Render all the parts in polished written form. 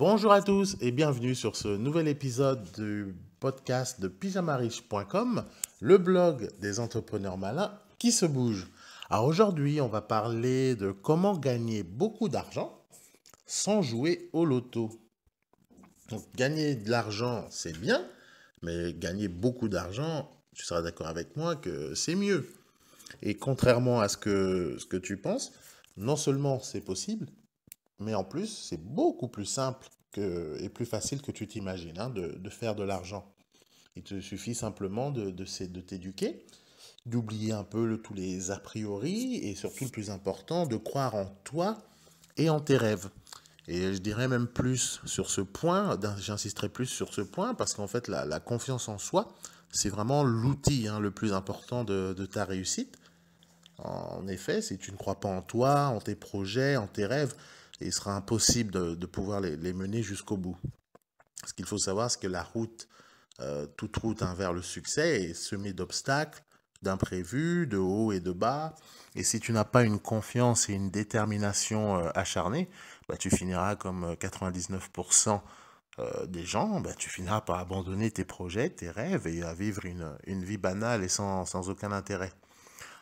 Bonjour à tous et bienvenue sur ce nouvel épisode du podcast de pyjamariche.com, le blog des entrepreneurs malins qui se bougent. Alors aujourd'hui, on va parler de comment gagner beaucoup d'argent sans jouer au loto. Donc gagner de l'argent, c'est bien, mais gagner beaucoup d'argent, tu seras d'accord avec moi que c'est mieux. Et contrairement à ce que tu penses, non seulement c'est possible, mais en plus, c'est beaucoup plus simple et plus facile que tu t'imagines de faire de l'argent. Il te suffit simplement de t'éduquer, d'oublier un peu tous les a priori et surtout le plus important, de croire en toi et en tes rêves. Et je dirais même plus sur ce point, j'insisterai plus sur ce point parce qu'en fait, la confiance en soi, c'est vraiment l'outil le plus important de ta réussite. En effet, si tu ne crois pas en toi, en tes projets, en tes rêves, il sera impossible de pouvoir les mener jusqu'au bout. Ce qu'il faut savoir, c'est que la route, toute route vers le succès est semée d'obstacles, d'imprévus, de hauts et de bas. Et si tu n'as pas une confiance et une détermination acharnée, bah, tu finiras comme 99% des gens, bah, tu finiras par abandonner tes projets, tes rêves et à vivre une vie banale et sans aucun intérêt.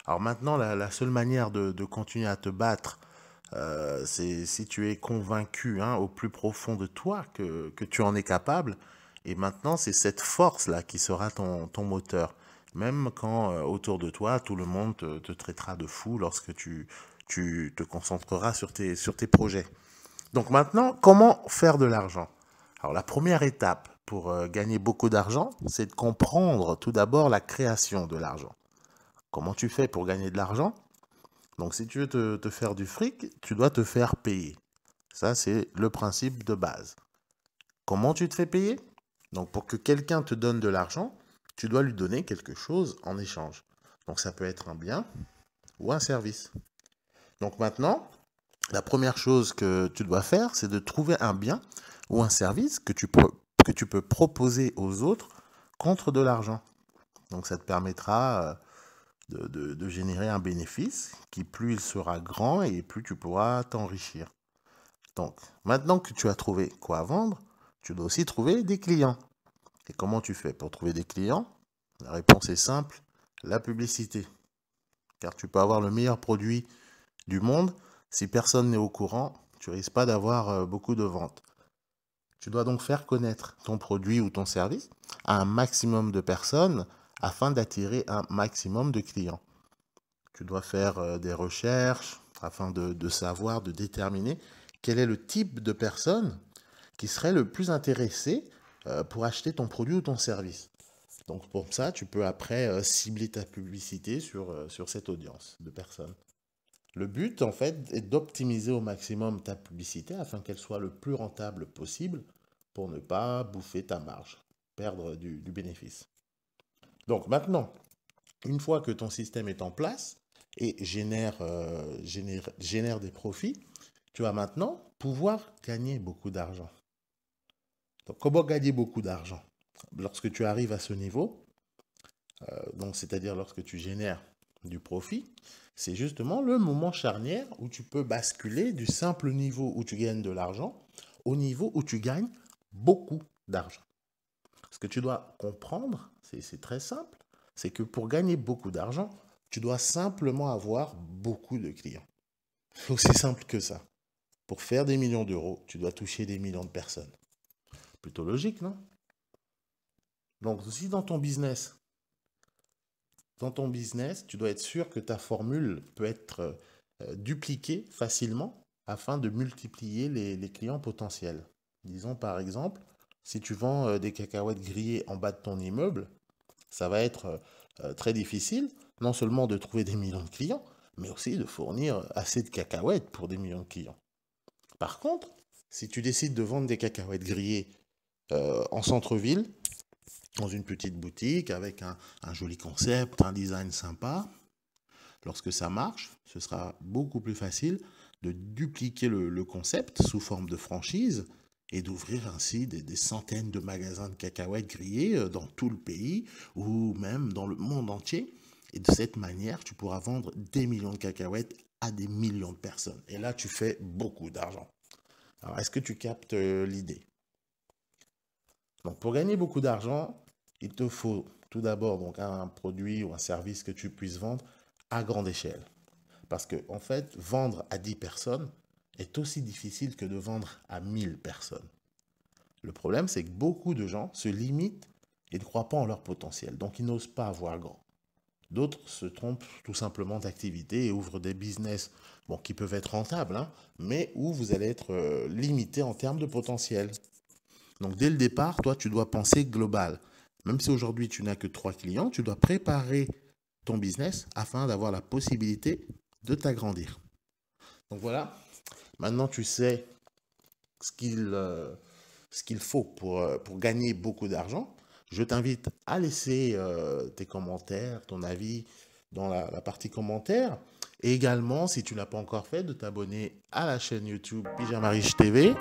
Alors maintenant, la seule manière de continuer à te battre, c'est si tu es convaincu au plus profond de toi que tu en es capable. Et maintenant, c'est cette force-là qui sera ton moteur. Même quand autour de toi, tout le monde te traitera de fou lorsque tu te concentreras sur tes projets. Donc maintenant, comment faire de l'argent? Alors la première étape pour gagner beaucoup d'argent, c'est de comprendre tout d'abord la création de l'argent. Comment tu fais pour gagner de l'argent? Donc, si tu veux te faire du fric, tu dois te faire payer. Ça, c'est le principe de base. Comment tu te fais payer? Donc, pour que quelqu'un te donne de l'argent, tu dois lui donner quelque chose en échange. Donc, ça peut être un bien ou un service. Donc, maintenant, la première chose que tu dois faire, c'est de trouver un bien ou un service que tu peux proposer aux autres contre de l'argent. Donc, ça te permettra de générer un bénéfice qui, plus il sera grand et plus tu pourras t'enrichir. Donc, maintenant que tu as trouvé quoi vendre, tu dois aussi trouver des clients. Et comment tu fais pour trouver des clients? La réponse est simple, la publicité. Car tu peux avoir le meilleur produit du monde, si personne n'est au courant, tu risques pas d'avoir beaucoup de ventes. Tu dois donc faire connaître ton produit ou ton service à un maximum de personnes afin d'attirer un maximum de clients. Tu dois faire des recherches afin de savoir, de déterminer quel est le type de personne qui serait le plus intéressé pour acheter ton produit ou ton service. Donc pour ça, tu peux après cibler ta publicité sur cette audience de personnes. Le but, en fait, est d'optimiser au maximum ta publicité afin qu'elle soit le plus rentable possible pour ne pas bouffer ta marge, perdre du bénéfice. Donc maintenant, une fois que ton système est en place et génère des profits, tu vas maintenant pouvoir gagner beaucoup d'argent. Donc, comment gagner beaucoup d'argent? Lorsque tu arrives à ce niveau, donc c'est-à-dire lorsque tu génères du profit, c'est justement le moment charnière où tu peux basculer du simple niveau où tu gagnes de l'argent au niveau où tu gagnes beaucoup d'argent. Ce que tu dois comprendre, c'est très simple, c'est que pour gagner beaucoup d'argent, tu dois simplement avoir beaucoup de clients. C'est aussi simple que ça. Pour faire des millions d'euros, tu dois toucher des millions de personnes. Plutôt logique, non? Donc, si dans ton business, tu dois être sûr que ta formule peut être dupliquée facilement afin de multiplier les clients potentiels. Disons par exemple, si tu vends des cacahuètes grillées en bas de ton immeuble, ça va être très difficile, non seulement de trouver des millions de clients, mais aussi de fournir assez de cacahuètes pour des millions de clients. Par contre, si tu décides de vendre des cacahuètes grillées en centre-ville, dans une petite boutique, avec un joli concept, un design sympa, lorsque ça marche, ce sera beaucoup plus facile de dupliquer le concept sous forme de franchise et d'ouvrir ainsi des centaines de magasins de cacahuètes grillées dans tout le pays ou même dans le monde entier. Et de cette manière, tu pourras vendre des millions de cacahuètes à des millions de personnes. Et là, tu fais beaucoup d'argent. Alors, est-ce que tu captes l'idée? Donc, pour gagner beaucoup d'argent, il te faut tout d'abord donc un produit ou un service que tu puisses vendre à grande échelle. Parce que, en fait, vendre à 10 personnes est aussi difficile que de vendre à 1000 personnes. Le problème, c'est que beaucoup de gens se limitent et ne croient pas en leur potentiel. Donc, ils n'osent pas voir grand. D'autres se trompent tout simplement d'activité et ouvrent des business bon, qui peuvent être rentables, hein, mais où vous allez être limité en termes de potentiel. Donc, dès le départ, toi, tu dois penser global. Même si aujourd'hui, tu n'as que 3 clients, tu dois préparer ton business afin d'avoir la possibilité de t'agrandir. Donc voilà, maintenant tu sais ce qu'il faut pour gagner beaucoup d'argent. Je t'invite à laisser tes commentaires, ton avis dans la partie commentaires. Et également, si tu ne l'as pas encore fait, de t'abonner à la chaîne YouTube Pyjama Riche TV,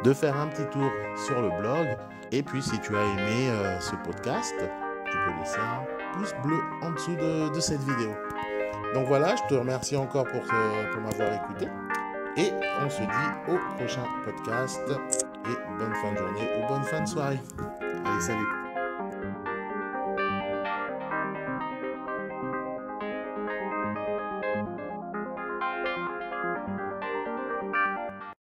de faire un petit tour sur le blog. Et puis, si tu as aimé ce podcast, tu peux laisser un pouce bleu en dessous de cette vidéo. Donc voilà, je te remercie encore pour m'avoir écouté. Et on se dit au prochain podcast. Et bonne fin de journée ou bonne fin de soirée. Allez, salut!